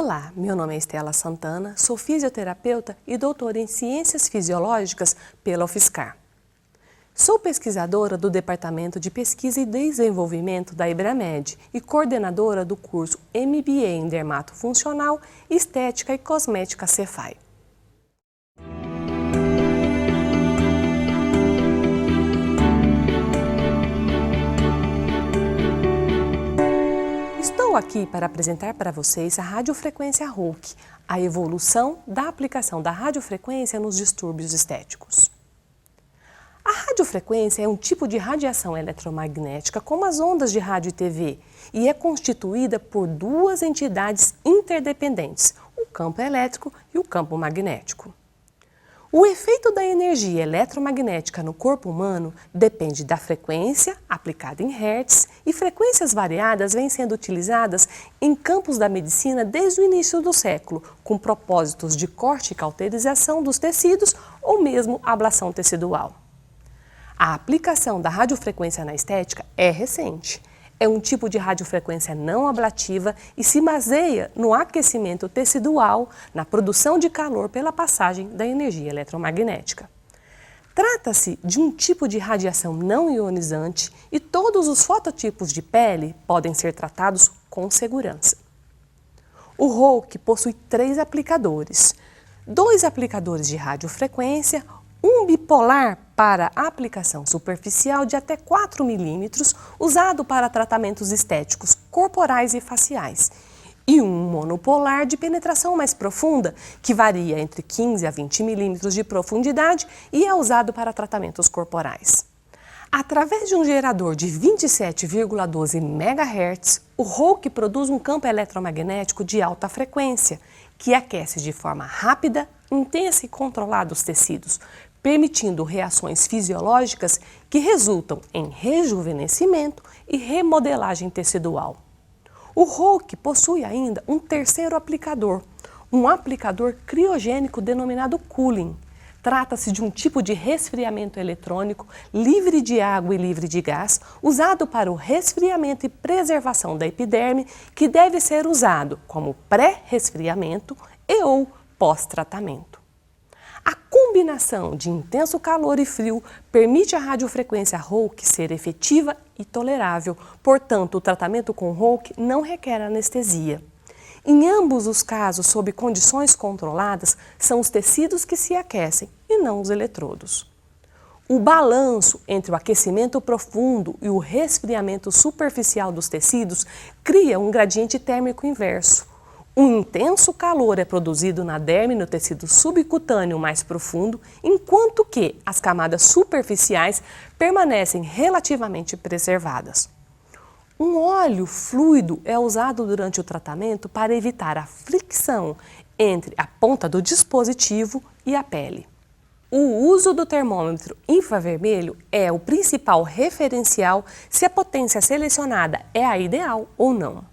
Olá, meu nome é Estela Santana, sou fisioterapeuta e doutora em Ciências Fisiológicas pela UFSCar. Sou pesquisadora do Departamento de Pesquisa e Desenvolvimento da Ibramed e coordenadora do curso MBA em Dermatofuncional, Estética e Cosmética Cefai. Estou aqui para apresentar para vocês a radiofrequência Hawk, a evolução da aplicação da radiofrequência nos distúrbios estéticos. A radiofrequência é um tipo de radiação eletromagnética como as ondas de rádio e TV e é constituída por duas entidades interdependentes, o campo elétrico e o campo magnético. O efeito da energia eletromagnética no corpo humano depende da frequência, aplicada em hertz, e frequências variadas vêm sendo utilizadas em campos da medicina desde o início do século, com propósitos de corte e cauterização dos tecidos ou mesmo ablação tecidual. A aplicação da radiofrequência na estética é recente. É um tipo de radiofrequência não ablativa e se baseia no aquecimento tecidual, na produção de calor pela passagem da energia eletromagnética. Trata-se de um tipo de radiação não ionizante e todos os fototipos de pele podem ser tratados com segurança. O Hawk possui 3 aplicadores, 2 aplicadores de radiofrequência, um bipolar para aplicação superficial de até 4 milímetros, usado para tratamentos estéticos corporais e faciais, e um monopolar de penetração mais profunda, que varia entre 15 a 20 milímetros de profundidade e é usado para tratamentos corporais. Através de um gerador de 27,12 MHz, o Hawk produz um campo eletromagnético de alta frequência, que aquece de forma rápida, intensa e controlada os tecidos, permitindo reações fisiológicas que resultam em rejuvenescimento e remodelagem tecidual. O Hawk possui ainda um terceiro aplicador, um aplicador criogênico denominado cooling. Trata-se de um tipo de resfriamento eletrônico livre de água e livre de gás, usado para o resfriamento e preservação da epiderme, que deve ser usado como pré-resfriamento e ou pós-tratamento. A combinação de intenso calor e frio permite a radiofrequência Hawk ser efetiva e tolerável, portanto, o tratamento com Hawk não requer anestesia. Em ambos os casos, sob condições controladas, são os tecidos que se aquecem e não os eletrodos. O balanço entre o aquecimento profundo e o resfriamento superficial dos tecidos cria um gradiente térmico inverso. Um intenso calor é produzido na derme no tecido subcutâneo mais profundo, enquanto que as camadas superficiais permanecem relativamente preservadas. Um óleo fluido é usado durante o tratamento para evitar a fricção entre a ponta do dispositivo e a pele. O uso do termômetro infravermelho é o principal referencial se a potência selecionada é a ideal ou não.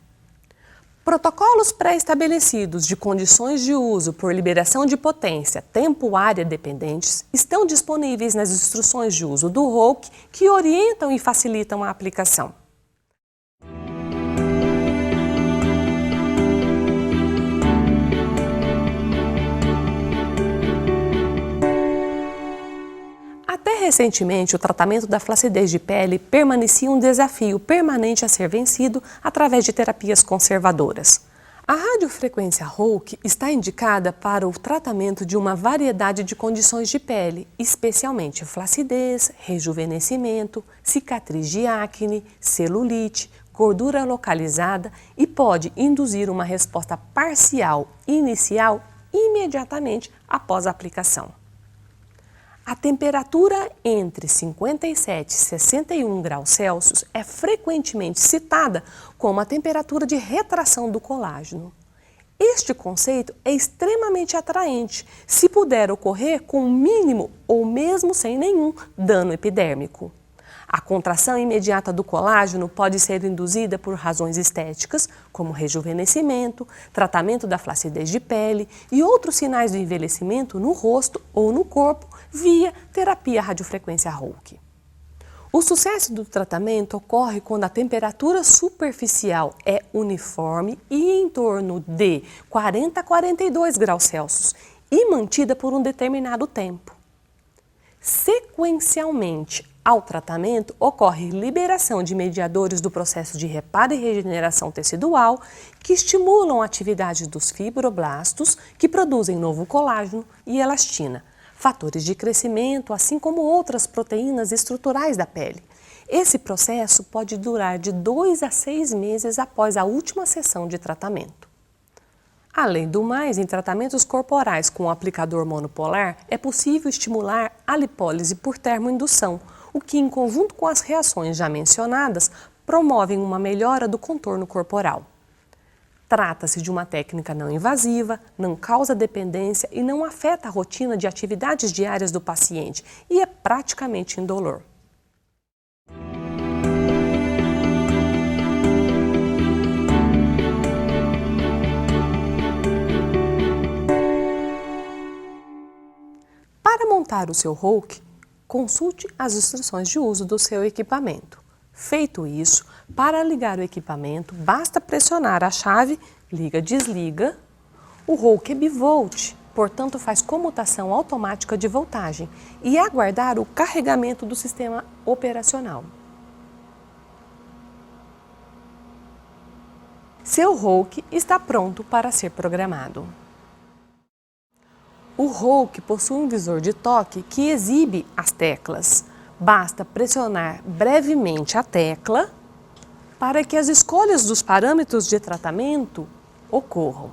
Protocolos pré-estabelecidos de condições de uso por liberação de potência tempo-área dependentes estão disponíveis nas instruções de uso do Hawk que orientam e facilitam a aplicação. Até recentemente, o tratamento da flacidez de pele permanecia um desafio permanente a ser vencido através de terapias conservadoras. A radiofrequência Hawk está indicada para o tratamento de uma variedade de condições de pele, especialmente flacidez, rejuvenescimento, cicatriz de acne, celulite, gordura localizada e pode induzir uma resposta parcial inicial imediatamente após a aplicação. A temperatura entre 57 e 61 graus Celsius é frequentemente citada como a temperatura de retração do colágeno. Este conceito é extremamente atraente se puder ocorrer com mínimo ou mesmo sem nenhum dano epidérmico. A contração imediata do colágeno pode ser induzida por razões estéticas, como rejuvenescimento, tratamento da flacidez de pele e outros sinais do envelhecimento no rosto ou no corpo via terapia radiofrequência Hawk. O sucesso do tratamento ocorre quando a temperatura superficial é uniforme e em torno de 40 a 42 graus Celsius e mantida por um determinado tempo. Sequencialmente ao tratamento, ocorre liberação de mediadores do processo de reparo e regeneração tecidual que estimulam a atividade dos fibroblastos, que produzem novo colágeno e elastina, fatores de crescimento, assim como outras proteínas estruturais da pele. Esse processo pode durar de 2 a 6 meses após a última sessão de tratamento. Além do mais, em tratamentos corporais com o aplicador monopolar, é possível estimular a lipólise por termoindução, o que, em conjunto com as reações já mencionadas, promovem uma melhora do contorno corporal. Trata-se de uma técnica não invasiva, não causa dependência e não afeta a rotina de atividades diárias do paciente e é praticamente indolor. Para montar o seu Hulk, consulte as instruções de uso do seu equipamento. Feito isso, para ligar o equipamento, basta pressionar a chave liga-desliga. O Hulk é bivolt, portanto faz comutação automática de voltagem e aguardar o carregamento do sistema operacional. Seu Hulk está pronto para ser programado. O Hulk possui um visor de toque que exibe as teclas. Basta pressionar brevemente a tecla para que as escolhas dos parâmetros de tratamento ocorram.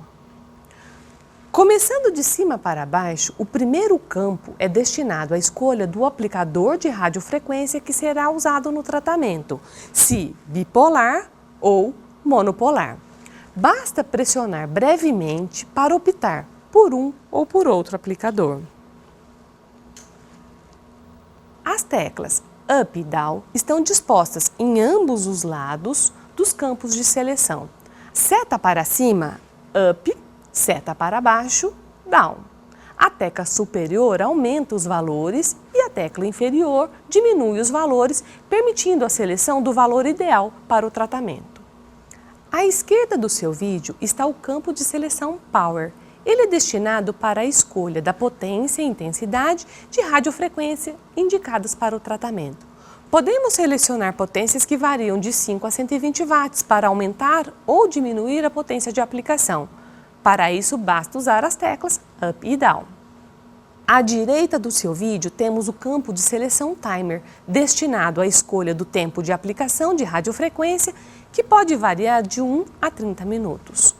Começando de cima para baixo, o primeiro campo é destinado à escolha do aplicador de radiofrequência que será usado no tratamento, se bipolar ou monopolar. Basta pressionar brevemente para optar por um ou por outro aplicador. As teclas Up e Down estão dispostas em ambos os lados dos campos de seleção. Seta para cima, Up, seta para baixo, Down. A tecla superior aumenta os valores e a tecla inferior diminui os valores, permitindo a seleção do valor ideal para o tratamento. À esquerda do seu vídeo está o campo de seleção Power. Ele é destinado para a escolha da potência e intensidade de radiofrequência indicadas para o tratamento. Podemos selecionar potências que variam de 5 a 120 watts para aumentar ou diminuir a potência de aplicação. Para isso, basta usar as teclas Up e Down. À direita do seu vídeo temos o campo de seleção Timer, destinado à escolha do tempo de aplicação de radiofrequência, que pode variar de 1 a 30 minutos.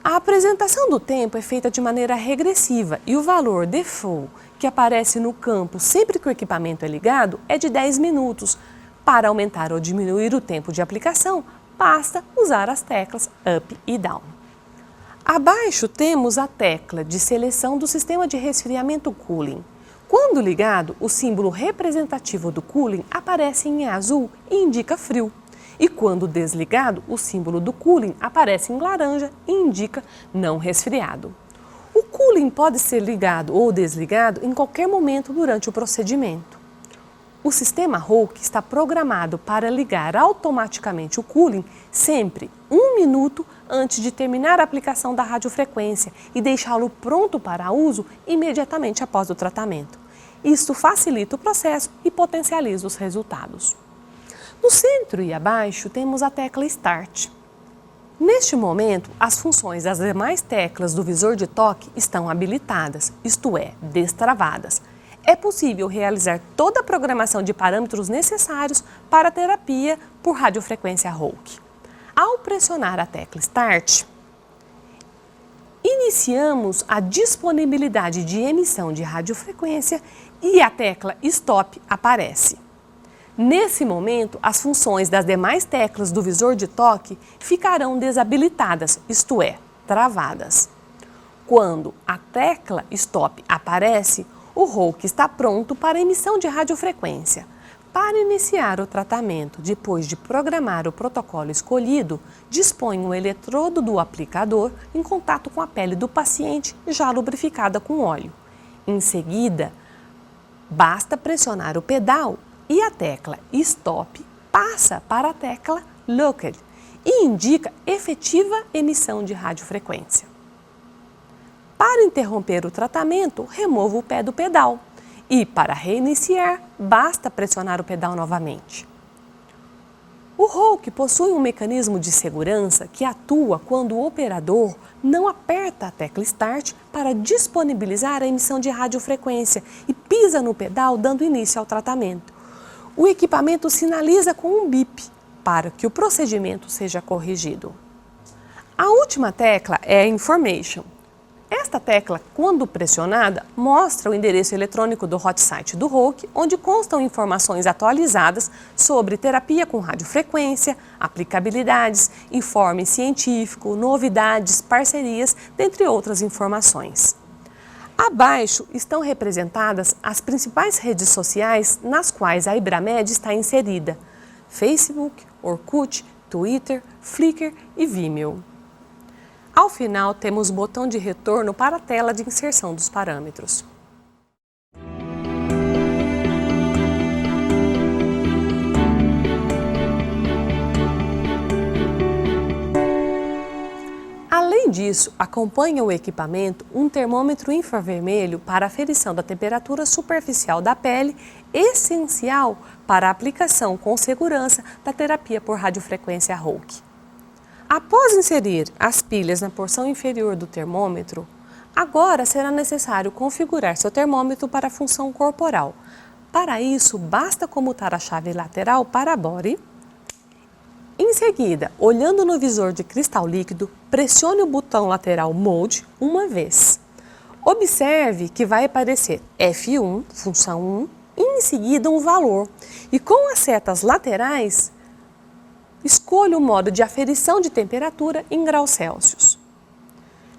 A apresentação do tempo é feita de maneira regressiva e o valor default, que aparece no campo sempre que o equipamento é ligado, é de 10 minutos. Para aumentar ou diminuir o tempo de aplicação, basta usar as teclas Up e Down. Abaixo temos a tecla de seleção do sistema de resfriamento Cooling. Quando ligado, o símbolo representativo do cooling aparece em azul e indica frio. E quando desligado, o símbolo do cooling aparece em laranja e indica não resfriado. O cooling pode ser ligado ou desligado em qualquer momento durante o procedimento. O sistema Hulk está programado para ligar automaticamente o cooling sempre 1 minuto antes de terminar a aplicação da radiofrequência e deixá-lo pronto para uso imediatamente após o tratamento. Isto facilita o processo e potencializa os resultados. No centro e abaixo temos a tecla Start. Neste momento, as funções das demais teclas do visor de toque estão habilitadas, isto é, destravadas. É possível realizar toda a programação de parâmetros necessários para a terapia por radiofrequência Hulk. Ao pressionar a tecla Start, iniciamos a disponibilidade de emissão de radiofrequência e a tecla Stop aparece. Nesse momento, as funções das demais teclas do visor de toque ficarão desabilitadas, isto é, travadas. Quando a tecla Stop aparece, o Hulk está pronto para a emissão de radiofrequência. Para iniciar o tratamento, depois de programar o protocolo escolhido, dispõe um eletrodo do aplicador em contato com a pele do paciente já lubrificada com óleo. Em seguida, basta pressionar o pedal e a tecla Stop passa para a tecla Locked e indica efetiva emissão de radiofrequência. Para interromper o tratamento, remova o pé do pedal e, para reiniciar, basta pressionar o pedal novamente. O Rouk possui um mecanismo de segurança que atua quando o operador não aperta a tecla Start para disponibilizar a emissão de radiofrequência e pisa no pedal dando início ao tratamento. O equipamento sinaliza com um bip para que o procedimento seja corrigido. A última tecla é a Information. Esta tecla, quando pressionada, mostra o endereço eletrônico do hot site do Rouk, onde constam informações atualizadas sobre terapia com radiofrequência, aplicabilidades, informe científico, novidades, parcerias, dentre outras informações. Abaixo estão representadas as principais redes sociais nas quais a Ibramed está inserida: Facebook, Orkut, Twitter, Flickr e Vimeo. Ao final, temos o botão de retorno para a tela de inserção dos parâmetros. Além disso, acompanha o equipamento um termômetro infravermelho para aferição da temperatura superficial da pele, essencial para a aplicação com segurança da terapia por radiofrequência Rouk. Após inserir as pilhas na porção inferior do termômetro, agora será necessário configurar seu termômetro para a função corporal. Para isso, basta comutar a chave lateral para Body. Em seguida, olhando no visor de cristal líquido, pressione o botão lateral Mode uma vez. Observe que vai aparecer F1, função 1, e em seguida um valor. E com as setas laterais, escolha o modo de aferição de temperatura em graus Celsius.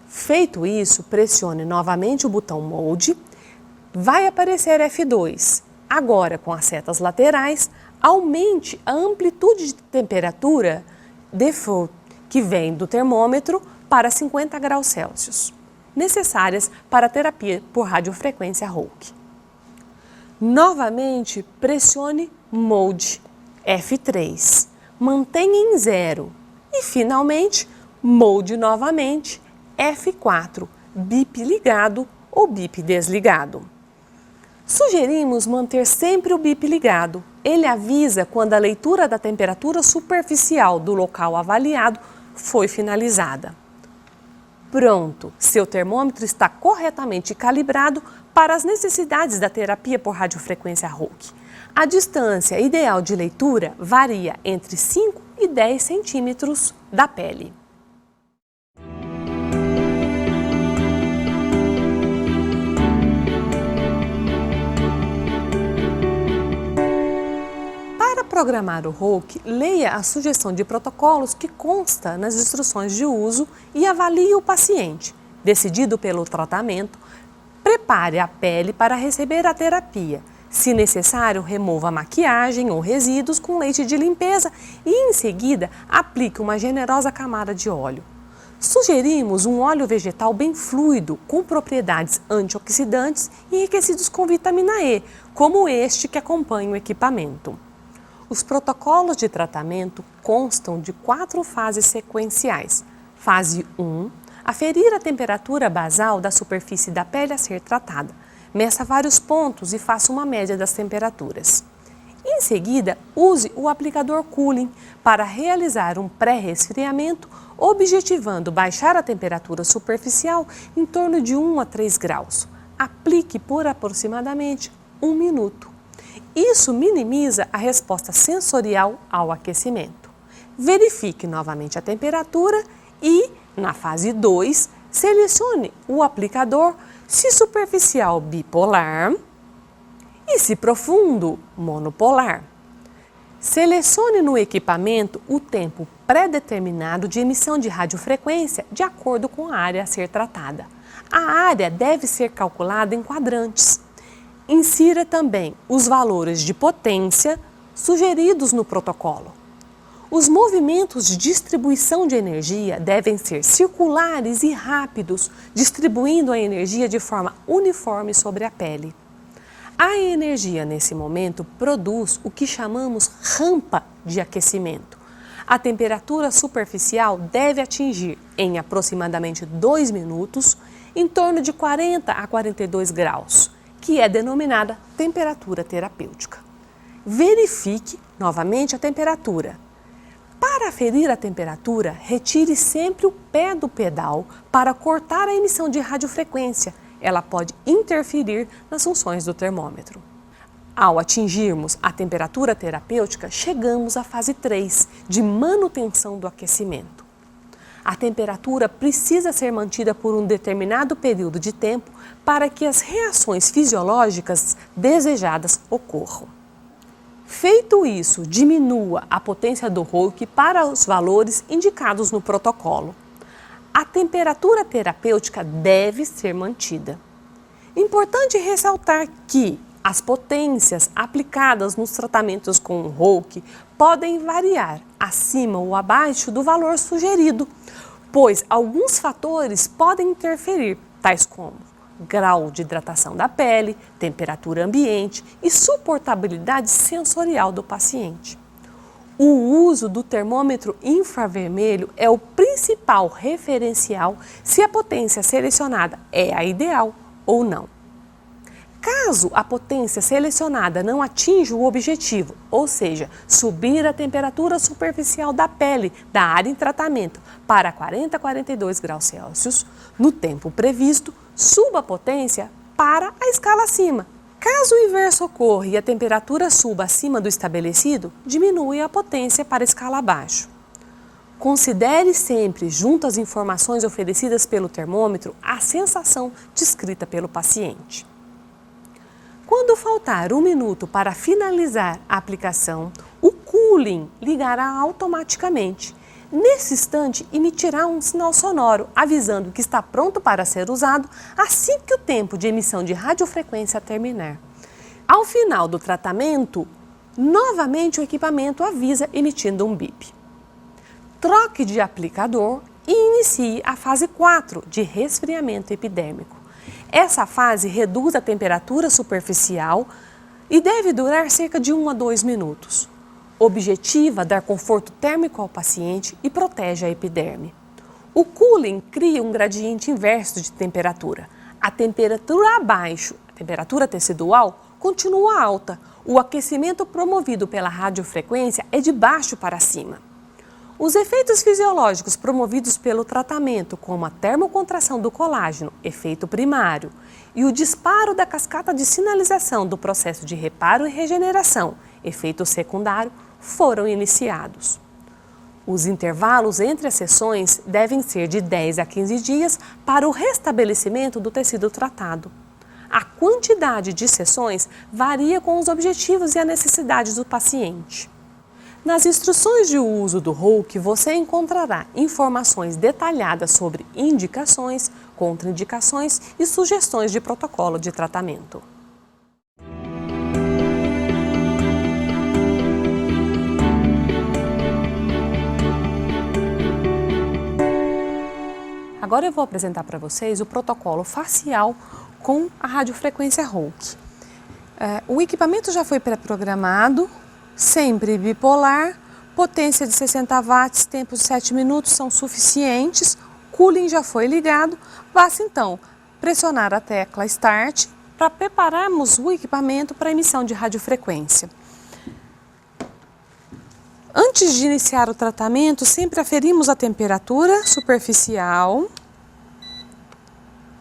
Feito isso, pressione novamente o botão Mode. Vai aparecer F2. Agora, com as setas laterais, aumente a amplitude de temperatura default, que vem do termômetro, para 50 graus Celsius, necessárias para a terapia por radiofrequência Rouk. Novamente, pressione Mode, F3. Mantenha em 0 e, finalmente, Mode novamente, F4, bip ligado ou bip desligado. Sugerimos manter sempre o bip ligado. Ele avisa quando a leitura da temperatura superficial do local avaliado foi finalizada. Pronto, seu termômetro está corretamente calibrado para as necessidades da terapia por radiofrequência Rouk. A distância ideal de leitura varia entre 5 e 10 centímetros da pele. Para programar o Rouk, leia a sugestão de protocolos que consta nas instruções de uso e avalie o paciente. Decidido pelo tratamento, prepare a pele para receber a terapia. Se necessário, remova a maquiagem ou resíduos com leite de limpeza e, em seguida, aplique uma generosa camada de óleo. Sugerimos um óleo vegetal bem fluido, com propriedades antioxidantes e enriquecidos com vitamina E, como este que acompanha o equipamento. Os protocolos de tratamento constam de 4 fases sequenciais. Fase 1, aferir a temperatura basal da superfície da pele a ser tratada. Meça vários pontos e faça uma média das temperaturas. Em seguida, use o aplicador Cooling para realizar um pré-resfriamento, objetivando baixar a temperatura superficial em torno de 1 a 3 graus. Aplique por aproximadamente 1 minuto. Isso minimiza a resposta sensorial ao aquecimento. Verifique novamente a temperatura e, na fase 2, selecione o aplicador, se superficial bipolar e se profundo monopolar. Selecione no equipamento o tempo pré-determinado de emissão de radiofrequência de acordo com a área a ser tratada. A área deve ser calculada em quadrantes. Insira também os valores de potência sugeridos no protocolo. Os movimentos de distribuição de energia devem ser circulares e rápidos, distribuindo a energia de forma uniforme sobre a pele. A energia, nesse momento, produz o que chamamos rampa de aquecimento. A temperatura superficial deve atingir, em aproximadamente 2 minutos, em torno de 40 a 42 graus, que é denominada temperatura terapêutica. Verifique novamente a temperatura. Para aferir a temperatura, retire sempre o pé do pedal para cortar a emissão de radiofrequência. Ela pode interferir nas funções do termômetro. Ao atingirmos a temperatura terapêutica, chegamos à fase 3, de manutenção do aquecimento. A temperatura precisa ser mantida por um determinado período de tempo para que as reações fisiológicas desejadas ocorram. Feito isso, diminua a potência do Holk para os valores indicados no protocolo. A temperatura terapêutica deve ser mantida. Importante ressaltar que as potências aplicadas nos tratamentos com o Holk podem variar acima ou abaixo do valor sugerido, pois alguns fatores podem interferir, tais como grau de hidratação da pele, temperatura ambiente e suportabilidade sensorial do paciente. O uso do termômetro infravermelho é o principal referencial se a potência selecionada é a ideal ou não. Caso a potência selecionada não atinja o objetivo, ou seja, subir a temperatura superficial da pele da área em tratamento para 40 a 42 graus Celsius, no tempo previsto, suba a potência para a escala acima. Caso o inverso ocorra e a temperatura suba acima do estabelecido, diminui a potência para a escala abaixo. Considere sempre, junto às informações oferecidas pelo termômetro, a sensação descrita pelo paciente. Quando faltar 1 minuto para finalizar a aplicação, o cooling ligará automaticamente. Nesse instante, emitirá um sinal sonoro avisando que está pronto para ser usado assim que o tempo de emissão de radiofrequência terminar. Ao final do tratamento, novamente o equipamento avisa emitindo um bip. Troque de aplicador e inicie a fase 4 de resfriamento epidérmico. Essa fase reduz a temperatura superficial e deve durar cerca de 1 a 2 minutos. Objetiva dar conforto térmico ao paciente e protege a epiderme. O cooling cria um gradiente inverso de temperatura. A temperatura abaixo, a temperatura tecidual, continua alta. O aquecimento promovido pela radiofrequência é de baixo para cima. Os efeitos fisiológicos promovidos pelo tratamento, como a termocontração do colágeno, efeito primário, e o disparo da cascata de sinalização do processo de reparo e regeneração, efeito secundário, foram iniciados. Os intervalos entre as sessões devem ser de 10 a 15 dias para o restabelecimento do tecido tratado. A quantidade de sessões varia com os objetivos e as necessidades do paciente. Nas instruções de uso do Holk, você encontrará informações detalhadas sobre indicações, contraindicações e sugestões de protocolo de tratamento. Agora eu vou apresentar para vocês o protocolo facial com a radiofrequência Holk. O equipamento já foi pré-programado, sempre bipolar, potência de 60 watts, tempo de 7 minutos são suficientes, cooling já foi ligado, basta então pressionar a tecla Start para prepararmos o equipamento para emissão de radiofrequência. Antes de iniciar o tratamento, sempre aferimos a temperatura superficial,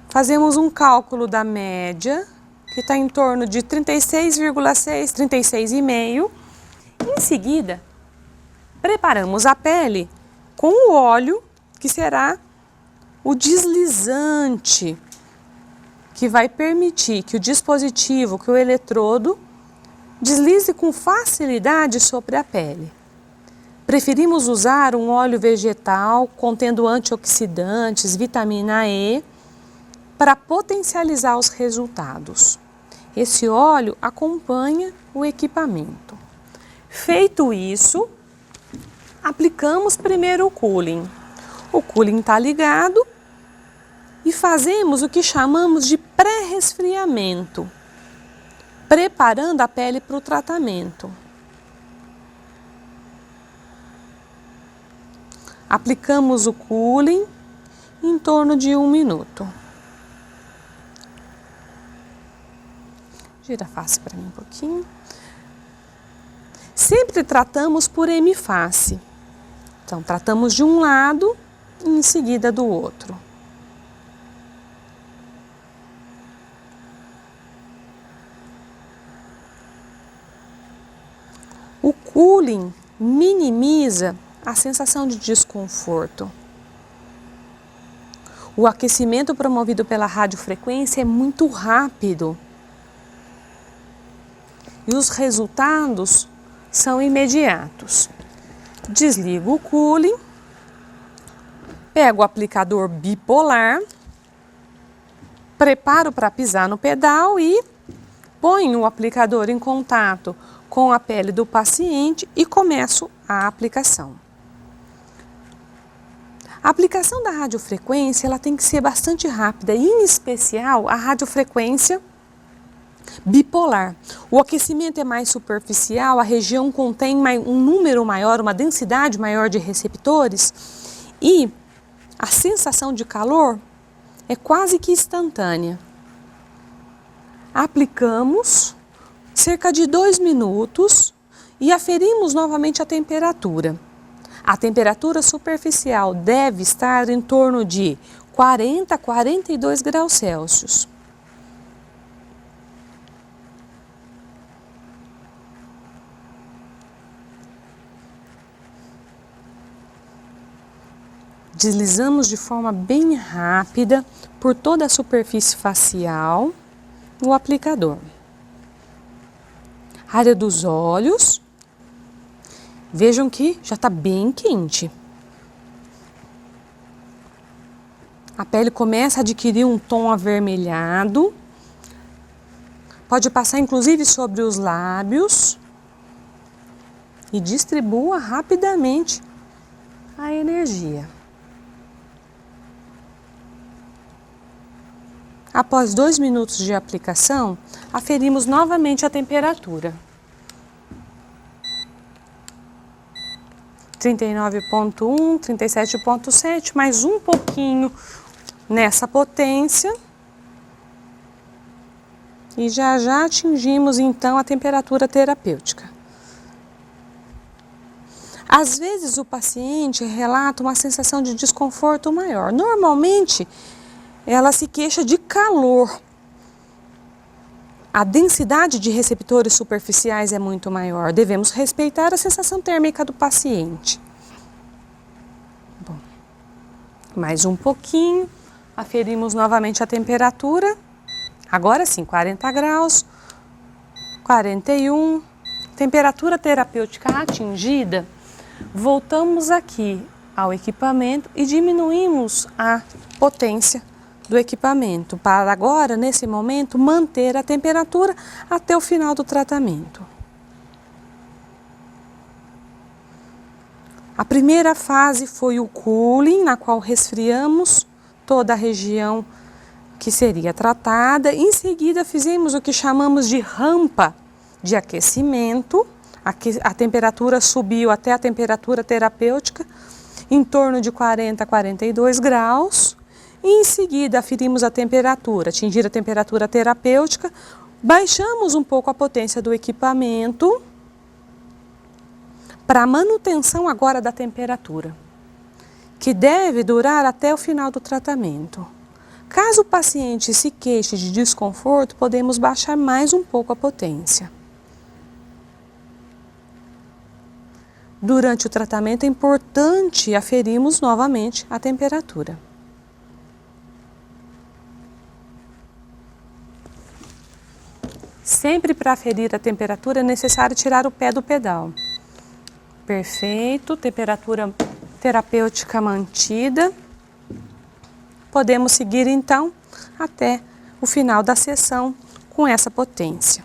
fazemos um cálculo da média, que está em torno de 36,6, 36,5. Em seguida, preparamos a pele com o óleo, que será o deslizante, que vai permitir que o dispositivo, que o eletrodo, deslize com facilidade sobre a pele. Preferimos usar um óleo vegetal contendo antioxidantes, vitamina E, para potencializar os resultados. Esse óleo acompanha o equipamento. Feito isso, aplicamos primeiro o cooling. O cooling está ligado e fazemos o que chamamos de pré-resfriamento. preparando a pele para o tratamento. Aplicamos o cooling em torno de 1 minuto. Gira a face para mim um pouquinho. Sempre tratamos por hemiface. Então, tratamos de um lado e em seguida do outro. O cooling minimiza a sensação de desconforto. O aquecimento promovido pela radiofrequência é muito rápido. E os resultados são imediatos. Desligo o cooling, pego o aplicador bipolar, preparo para pisar no pedal e ponho o aplicador em contato com a pele do paciente e começo a aplicação. A aplicação da radiofrequência ela tem que ser bastante rápida, em especial a radiofrequência bipolar. O aquecimento é mais superficial, a região contém um número maior, uma densidade maior de receptores e a sensação de calor é quase que instantânea. Aplicamos cerca de 2 minutos e aferimos novamente a temperatura. A temperatura superficial deve estar em torno de 40 a 42 graus Celsius. Deslizamos de forma bem rápida por toda a superfície facial o aplicador. Área dos olhos. Vejam que já está bem quente. A pele começa a adquirir um tom avermelhado. Pode passar inclusive sobre os lábios. E distribua rapidamente a energia. Após 2 minutos de aplicação, aferimos novamente a temperatura. 39,1, 37,7, mais um pouquinho nessa potência. E já atingimos então a temperatura terapêutica. Às vezes o paciente relata uma sensação de desconforto maior. Normalmente, ela se queixa de calor. A densidade de receptores superficiais é muito maior. Devemos respeitar a sensação térmica do paciente. Bom, mais um pouquinho. Aferimos novamente a temperatura. Agora sim, 40 graus, 41. Temperatura terapêutica atingida. Voltamos aqui ao equipamento e diminuímos a potência do equipamento, para agora, nesse momento, manter a temperatura até o final do tratamento. A primeira fase foi o cooling, na qual resfriamos toda a região que seria tratada. Em seguida, fizemos o que chamamos de rampa de aquecimento. A temperatura subiu até a temperatura terapêutica, em torno de 40 a 42 graus. E em seguida, aferimos a temperatura, atingir a temperatura terapêutica, baixamos um pouco a potência do equipamento para a manutenção agora da temperatura, que deve durar até o final do tratamento. Caso o paciente se queixe de desconforto, podemos baixar mais um pouco a potência. Durante o tratamento é importante aferirmos novamente a temperatura. Sempre para aferir a temperatura é necessário tirar o pé do pedal. Perfeito, temperatura terapêutica mantida. Podemos seguir então até o final da sessão com essa potência.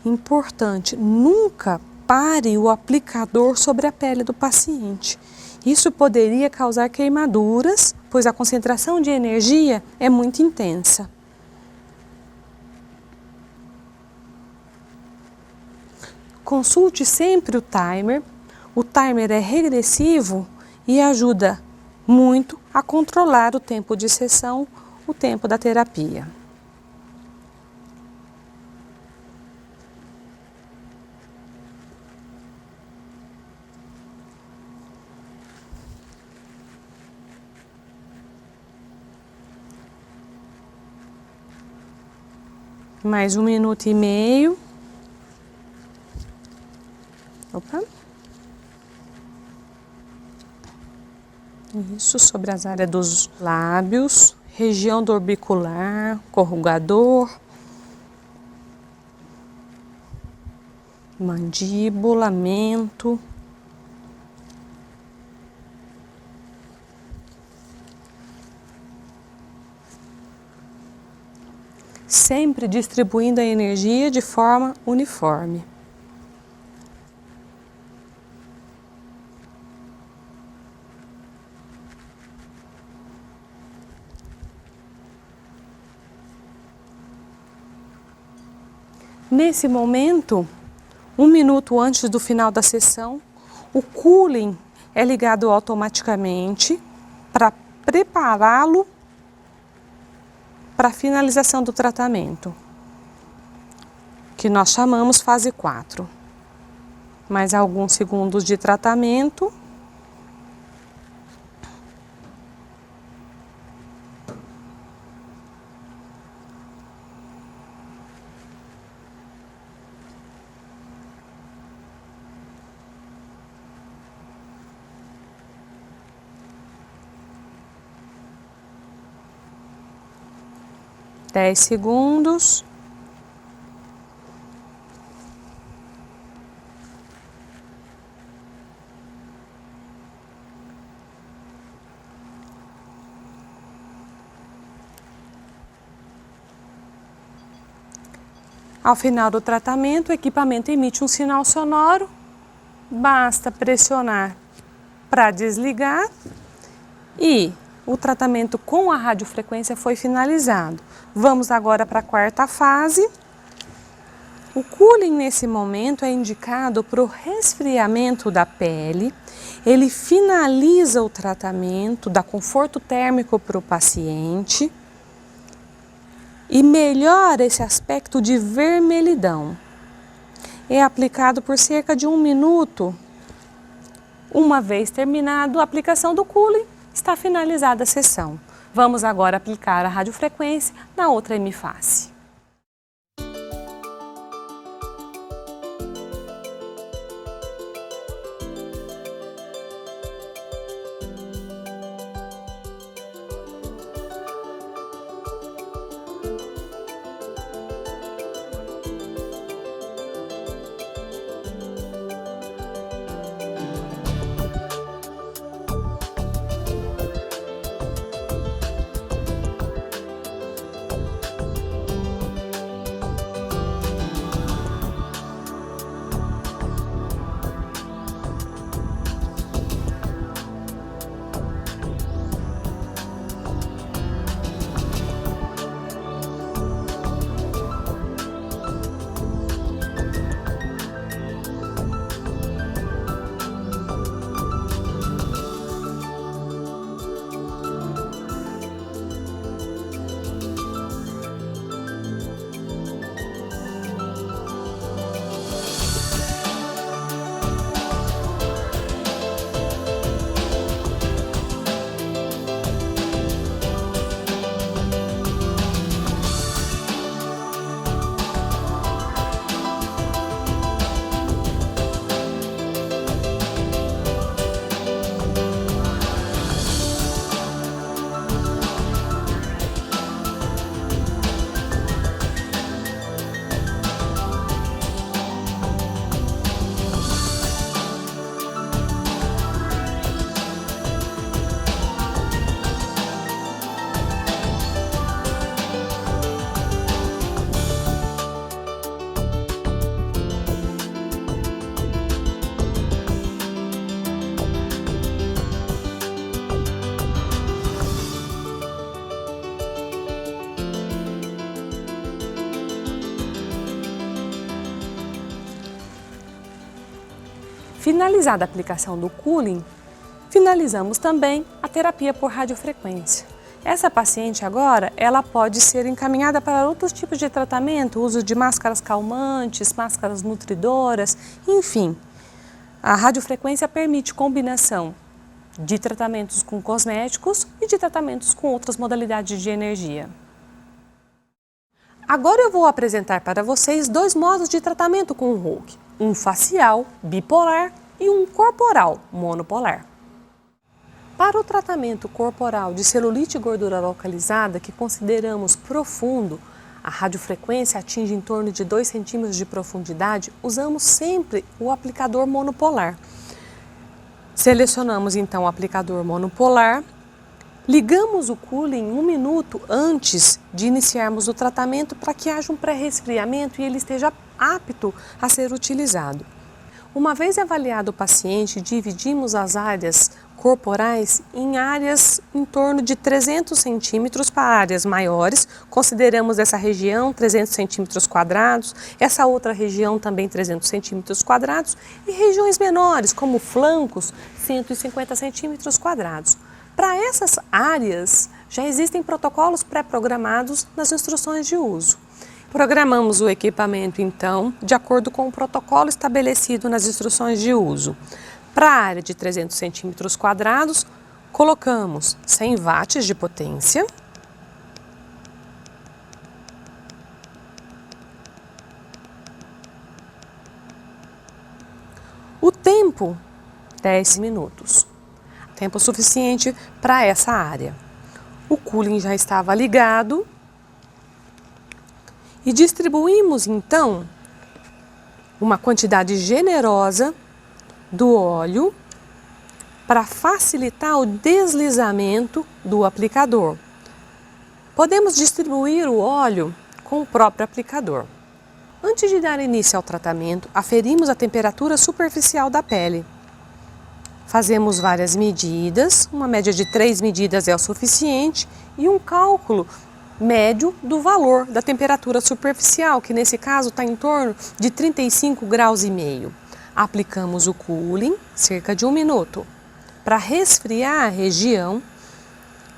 Importante, nunca pare o aplicador sobre a pele do paciente. Isso poderia causar queimaduras, pois a concentração de energia é muito intensa. Consulte sempre o timer. O timer é regressivo e ajuda muito a controlar o tempo de sessão, o tempo da terapia. Mais 1 minuto e meio. Opa. Isso, sobre as áreas dos lábios, região do orbicular, corrugador, mandíbula, mento. Sempre distribuindo a energia de forma uniforme. Nesse momento, 1 minuto antes do final da sessão, o cooling é ligado automaticamente para prepará-lo para a finalização do tratamento, que nós chamamos fase 4. Mais alguns segundos de tratamento. Dez segundos. Ao final do tratamento, o equipamento emite um sinal sonoro. Basta pressionar para desligar e o tratamento com a radiofrequência foi finalizado. Vamos agora para a 4ª fase. O cooling nesse momento é indicado para o resfriamento da pele. Ele finaliza o tratamento, dá conforto térmico para o paciente e melhora esse aspecto de vermelhidão. É aplicado por cerca de 1 minuto. Uma vez terminado a aplicação do cooling, está finalizada a sessão. Vamos agora aplicar a radiofrequência na outra hemiface. Finalizada a aplicação do cooling, finalizamos também a terapia por radiofrequência. Essa paciente agora, ela pode ser encaminhada para outros tipos de tratamento, uso de máscaras calmantes, máscaras nutridoras, enfim. A radiofrequência permite combinação de tratamentos com cosméticos e de tratamentos com outras modalidades de energia. Agora eu vou apresentar para vocês 2 modos de tratamento com o Hulk, um facial bipolar e um corporal monopolar. Para o tratamento corporal de celulite e gordura localizada, que consideramos profundo, a radiofrequência atinge em torno de 2 centímetros de profundidade, usamos sempre o aplicador monopolar. Selecionamos então o aplicador monopolar, ligamos o cooling 1 minuto antes de iniciarmos o tratamento para que haja um pré-resfriamento e ele esteja apto a ser utilizado. Uma vez avaliado o paciente, dividimos as áreas corporais em áreas em torno de 300 centímetros para áreas maiores. Consideramos essa região 300 centímetros quadrados, essa outra região também 300 centímetros quadrados e regiões menores, como flancos, 150 centímetros quadrados. Para essas áreas, já existem protocolos pré-programados nas instruções de uso. Programamos o equipamento, então, de acordo com o protocolo estabelecido nas instruções de uso. Para a área de 300 centímetros quadrados, colocamos 100 watts de potência. O tempo, 10 minutos. Tempo suficiente para essa área. O cooling já estava ligado. E distribuímos, então, uma quantidade generosa do óleo para facilitar o deslizamento do aplicador. Podemos distribuir o óleo com o próprio aplicador. Antes de dar início ao tratamento, aferimos a temperatura superficial da pele. Fazemos várias medidas, uma média de 3 medidas é o suficiente, e um cálculo médio do valor da temperatura superficial, que nesse caso está em torno de 35 graus e meio. Aplicamos o cooling, cerca de 1 minuto, para resfriar a região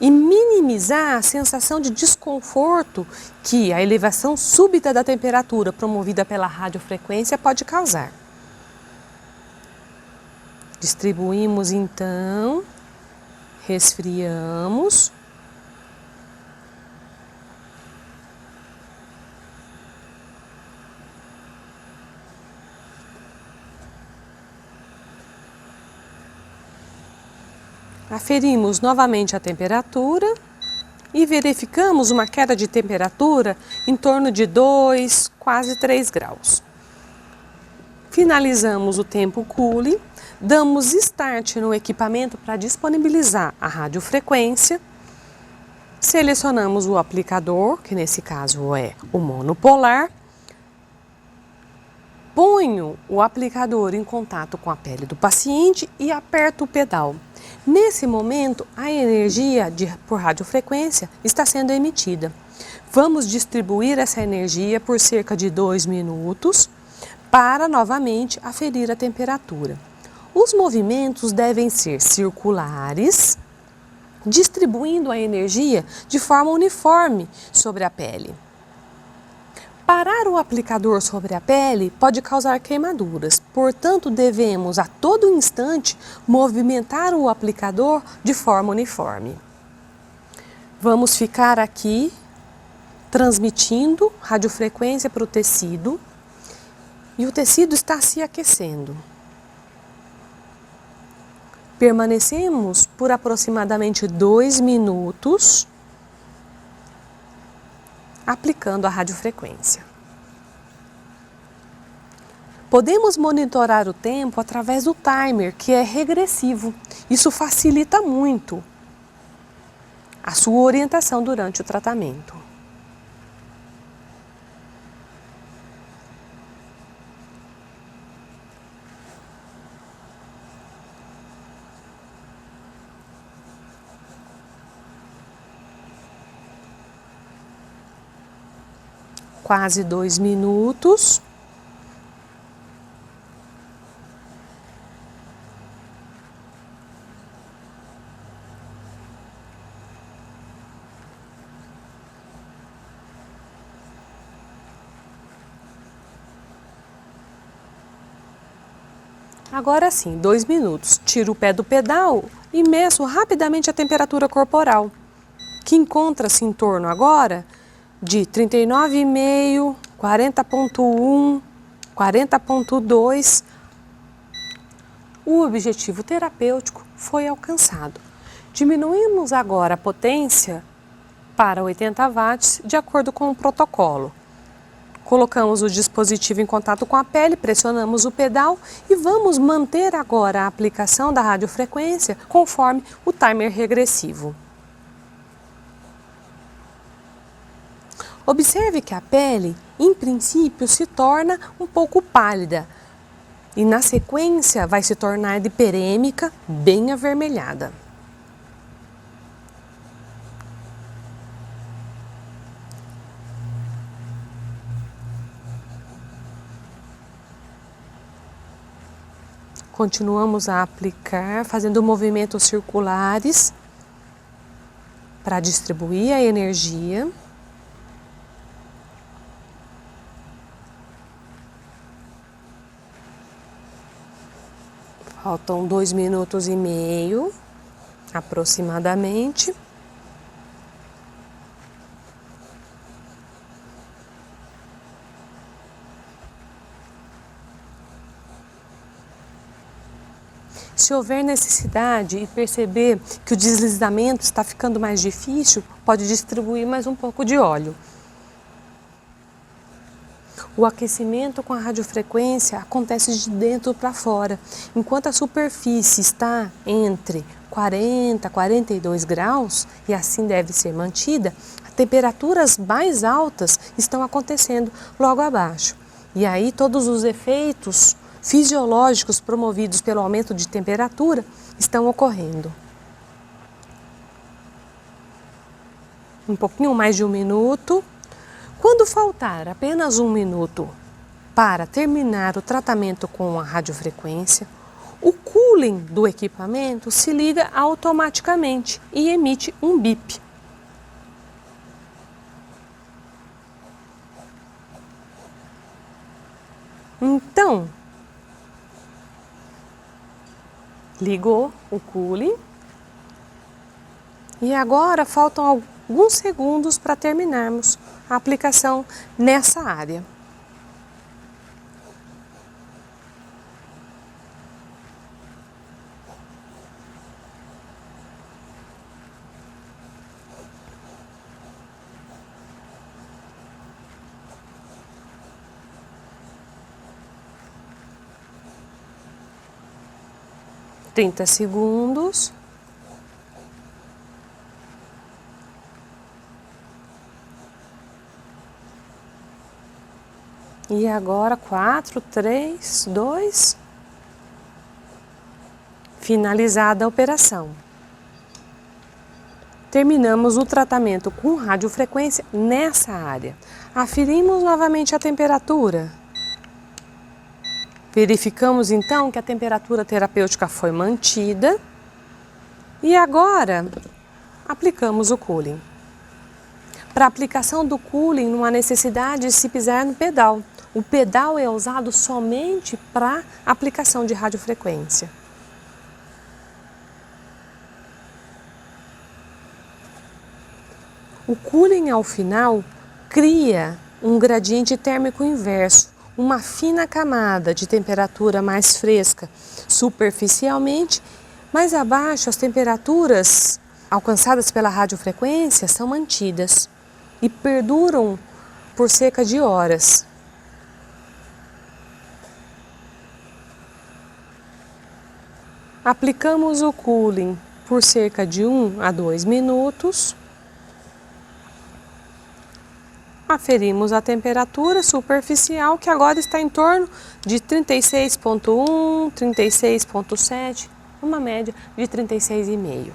e minimizar a sensação de desconforto que a elevação súbita da temperatura promovida pela radiofrequência pode causar. Distribuímos então, resfriamos. Aferimos novamente a temperatura e verificamos uma queda de temperatura em torno de 2, quase 3 graus. Finalizamos o tempo cooling, damos start no equipamento para disponibilizar a radiofrequência, selecionamos o aplicador, que nesse caso é o monopolar, ponho o aplicador em contato com a pele do paciente e aperto o pedal. Nesse momento, a energia por radiofrequência está sendo emitida. Vamos distribuir essa energia por cerca de 2 minutos para novamente aferir a temperatura. Os movimentos devem ser circulares, distribuindo a energia de forma uniforme sobre a pele. Parar o aplicador sobre a pele pode causar queimaduras, portanto devemos a todo instante movimentar o aplicador de forma uniforme. Vamos ficar aqui transmitindo radiofrequência para o tecido e o tecido está se aquecendo. Permanecemos por aproximadamente 2 minutos aplicando a radiofrequência. Podemos monitorar o tempo através do timer, que é regressivo. Isso facilita muito a sua orientação durante o tratamento. Quase 2 minutos. Agora sim, 2 minutos. Tiro o pé do pedal e meço rapidamente a temperatura corporal, que encontra-se em torno agora de 39,5, 40,1, 40,2. O objetivo terapêutico foi alcançado. Diminuímos agora a potência para 80 watts de acordo com o protocolo. Colocamos o dispositivo em contato com a pele, pressionamos o pedal e vamos manter agora a aplicação da radiofrequência conforme o timer regressivo. Observe que a pele, em princípio, se torna um pouco pálida e na sequência vai se tornar de perêmica, bem avermelhada. Continuamos a aplicar, fazendo movimentos circulares para distribuir a energia. Faltam 2 minutos e meio, aproximadamente. Se houver necessidade e perceber que o deslizamento está ficando mais difícil, pode distribuir mais um pouco de óleo. O aquecimento com a radiofrequência acontece de dentro para fora. Enquanto a superfície está entre 40 e 42 graus, e assim deve ser mantida, temperaturas mais altas estão acontecendo logo abaixo. E aí todos os efeitos fisiológicos promovidos pelo aumento de temperatura estão ocorrendo. Um pouquinho mais de 1 minuto. Quando faltar apenas 1 minuto para terminar o tratamento com a radiofrequência, o cooling do equipamento se liga automaticamente e emite um bip. Então, ligou o cooling e agora faltam alguns segundos para terminarmos a aplicação nessa área. Trinta segundos. E agora 4, 3, 2. Finalizada a operação. Terminamos o tratamento com radiofrequência nessa área. Aferimos novamente a temperatura. Verificamos então que a temperatura terapêutica foi mantida. E agora aplicamos o cooling. Para a aplicação do cooling não há necessidade de se pisar no pedal. O pedal é usado somente para aplicação de radiofrequência. O cooling ao final cria um gradiente térmico inverso, uma fina camada de temperatura mais fresca superficialmente, mais abaixo as temperaturas alcançadas pela radiofrequência são mantidas e perduram por cerca de horas. Aplicamos o cooling por cerca de 1 a 2 minutos. Aferimos a temperatura superficial, que agora está em torno de 36,1, 36,7, uma média de 36,5.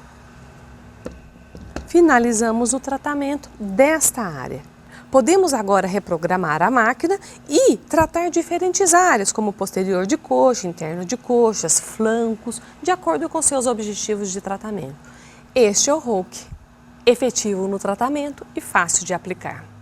Finalizamos o tratamento desta área. Podemos agora reprogramar a máquina e tratar diferentes áreas, como posterior de coxa, interno de coxas, flancos, de acordo com seus objetivos de tratamento. Este é o Roke, efetivo no tratamento e fácil de aplicar.